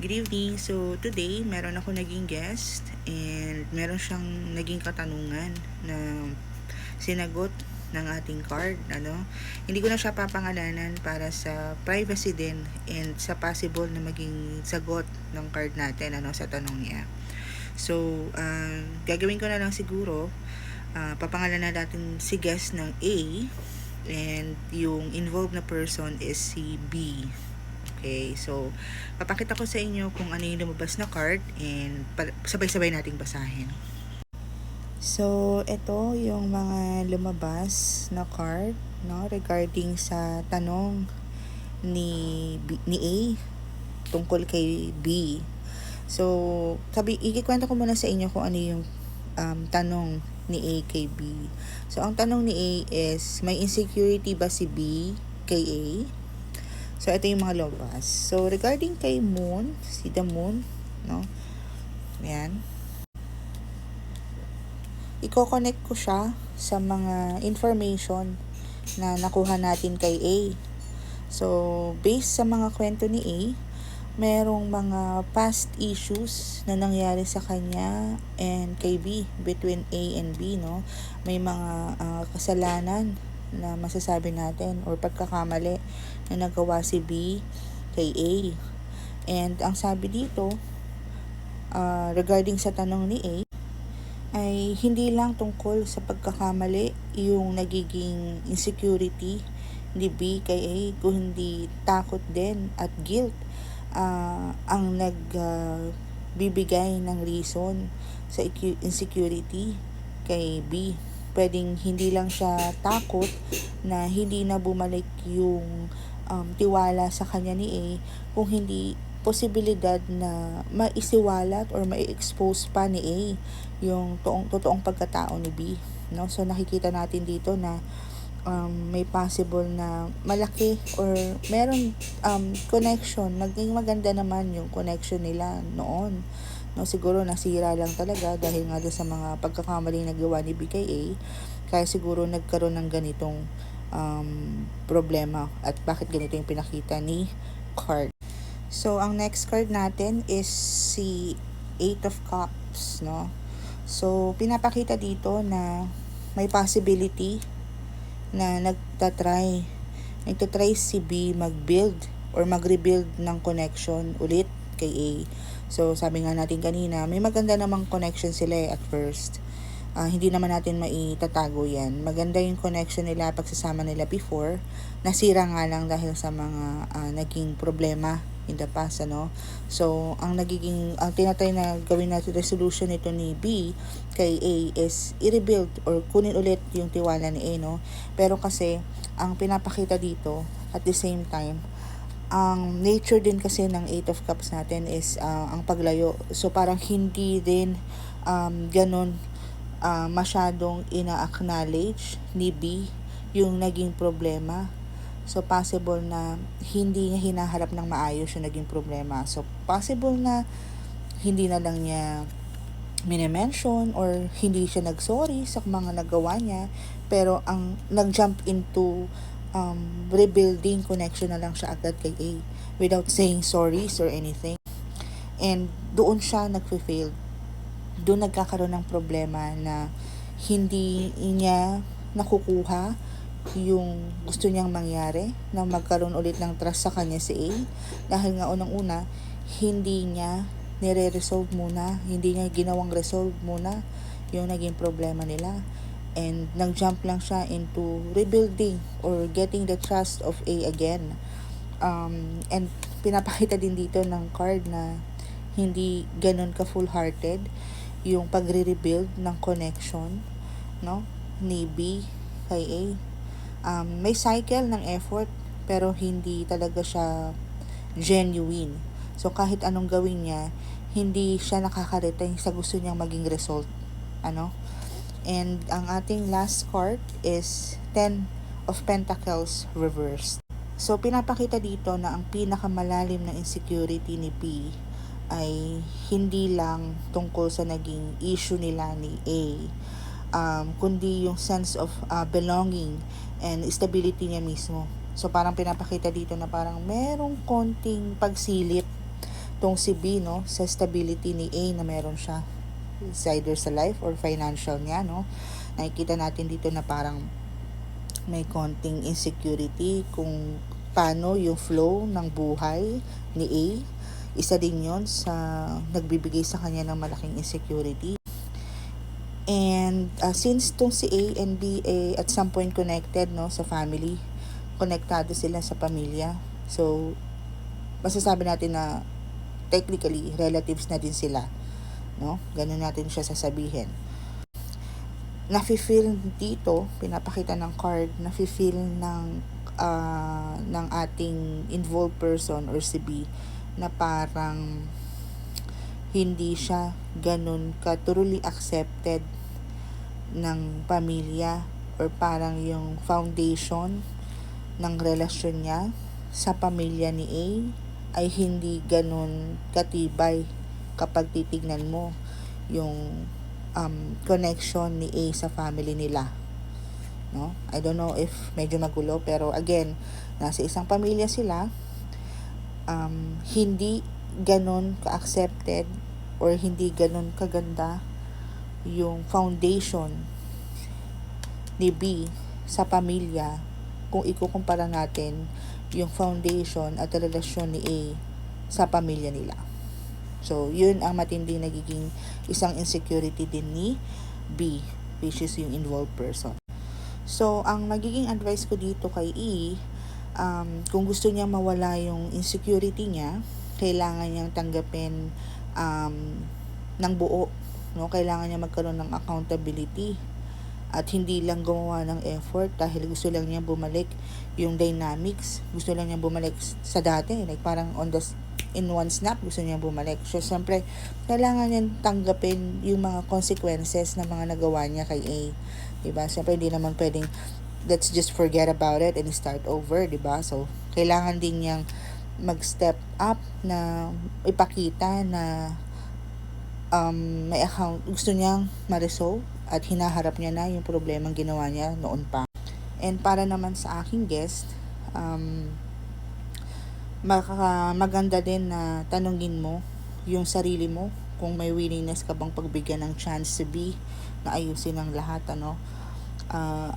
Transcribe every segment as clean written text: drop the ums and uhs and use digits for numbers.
Good evening. So, today, meron ako naging guest and meron siyang naging katanungan na sinagot ng ating card. Hindi ko na siya papangalanan para sa privacy din and sa possible na maging sagot ng card natin sa tanong niya. So, gagawin ko na lang siguro, papangalanan natin si guest ng A and yung involved na person is si B. Okay, so papakita ko sa inyo kung ano yung lumabas na card and sabay-sabay nating basahin. So, ito yung mga lumabas na card, regarding sa tanong ni A tungkol kay B. So, ikikwento ko muna sa inyo kung ano yung tanong ni A kay B. So, ang tanong ni A is, may insecurity ba si B kay A? So, ito yung mga lumabas. So, regarding kay Moon, si the Moon, Ayan. Iko-connect ko siya sa mga information na nakuha natin kay A. So, based sa mga kwento ni A, merong mga past issues na nangyari sa kanya and kay B, between A and B, May mga kasalanan na masasabi natin or pagkakamali na nagawa si B kay A. And ang sabi dito, regarding sa tanong ni A, ay hindi lang tungkol sa pagkakamali yung nagiging insecurity ni B kay A, kundi takot din at guilt ang nagbibigay ng reason sa insecurity kay B. Pwedeng hindi lang siya takot na hindi na bumalik yung tiwala sa kanya ni A, kung hindi posibilidad na maisiwalat or mai-expose pa ni A yung totoong pagkatao ni B. So nakikita natin dito na may possible na malaki or meron connection, maging maganda naman yung connection nila noon. Siguro nasira lang talaga dahil nga sa mga pagkakamaling nagawa ni BKA, kaya siguro nagkaroon ng ganitong problema at bakit ganito yung pinakita ni card. So, ang next card natin is si Eight of Cups, So, pinapakita dito na may possibility na nagtatry si B mag-build or mag-rebuild ng connection ulit kay A. So, sabi nga natin kanina, may maganda namang connection sila at first. Hindi naman natin maitatago yan. Maganda yung connection nila, pagsasama nila before. Nasira nga lang dahil sa mga naging problema in the past, So, ang tinatry na gawin natin resolution nito ni B kay A is i-rebuild or kunin ulit yung tiwala ni A, Pero kasi, ang pinapakita dito, at the same time, ang nature din kasi ng Eight of Cups natin is ang paglayo. So, parang hindi din ganun masyadong ina-acknowledge ni B yung naging problema. So, possible na hindi niya hinaharap ng maayos yung naging problema. So, possible na hindi na lang niya minimension or hindi siya nag-sorry sa mga nagawa niya. Pero ang nag-jump into rebuilding connection na lang siya agad kay A without saying sorries or anything. And doon siya nag-fail. Doon nagkakaroon ng problema na hindi niya nakukuha yung gusto niyang mangyari, na magkaroon ulit ng trust sa kanya si A, dahil nga unang-una hindi niya nire-resolve muna, hindi niya ginawang resolve muna yung naging problema nila, and nag-jump lang siya into rebuilding or getting the trust of A again. And pinapakita din dito ng card na hindi ganun ka full-hearted yung pagre-rebuild ng connection ni B kay A. May cycle ng effort pero hindi talaga siya genuine. So kahit anong gawin niya, hindi siya nakakarating sa gusto niyang maging result. And ang ating last card is 10 of Pentacles reversed. So pinapakita dito na ang pinakamalalim na insecurity ni B ay hindi lang tungkol sa naging issue nila ni A, kundi yung sense of belonging and stability niya mismo. So parang pinapakita dito na parang merong konting pagsilip tong si B, no, sa stability ni A na meron siya. It's either sa life or financial niya, no. Nakikita natin dito na parang may konting insecurity kung paano yung flow ng buhay ni A. Isa din yon sa nagbibigay sa kanya ng malaking insecurity. And since tong si A and B at some point connected, no, sa family, konektado sila sa pamilya. So, masasabi natin na technically relatives na din sila, no? Ganun natin siya sasabihin. Nafi-feel dito, pinapakita ng card, nafi-feel ng ating involved person or si B na parang hindi siya ganun ka truly accepted ng pamilya, or parang yung foundation ng relasyon niya sa pamilya ni A ay hindi ganun katibay kapag titignan mo yung connection ni A sa family nila, no? I don't know if medyo magulo, pero again, nasa isang pamilya sila, hindi ganun ka-accepted or hindi ganun kaganda yung foundation ni B sa pamilya kung ikukumpara natin yung foundation at relasyon ni A sa pamilya nila. So, yun ang matinding nagiging isang insecurity din ni B, which is yung involved person. So, ang magiging advice ko dito kay E, kung gusto niya mawala yung insecurity niya, kailangan niyang tanggapin ng buo, no? Kailangan niya magkaroon ng accountability at hindi lang gumawa ng effort dahil gusto lang niya bumalik yung dynamics, gusto lang niya bumalik sa dati, like parang in one snap gusto niya bumalik. So siyempre kailangan niya tanggapin yung mga consequences ng mga nagawa niya kay A, diba? Siyempre hindi naman pwedeng let's just forget about it and start over, diba? So kailangan din niyang mag-step up na ipakita na may account, gusto niyang ma-resolve at hinaharap niya na yung problemang ginawa niya noon pa. And para naman sa aking guest, maganda din na tanungin mo yung sarili mo kung may willingness ka bang pagbigyan ng chance si B na ayusin ang lahat, ano.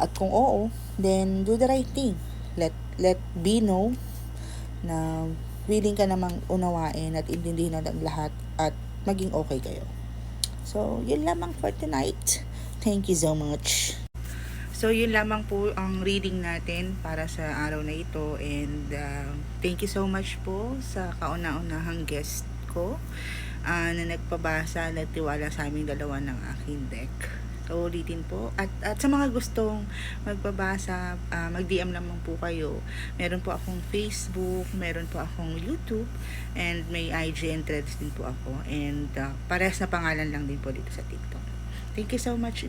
At kung oo, then do the right thing. Let B know na willing ka namang unawain at intindihin ang lahat at maging okay kayo. So, yun lamang for tonight. Thank you so much. So, yun lamang po ang reading natin para sa araw na ito. And thank you so much po sa kauna-unahang guest ko na nagpabasa, nagtiwala sa aming dalawa ng aking deck. So, ulitin po. At sa mga gustong magpabasa, mag-DM lamang po kayo. Meron po akong Facebook, meron po akong YouTube, and may IG and Threads din po ako. And parehas na pangalan lang din po dito sa TikTok. Thank you so much.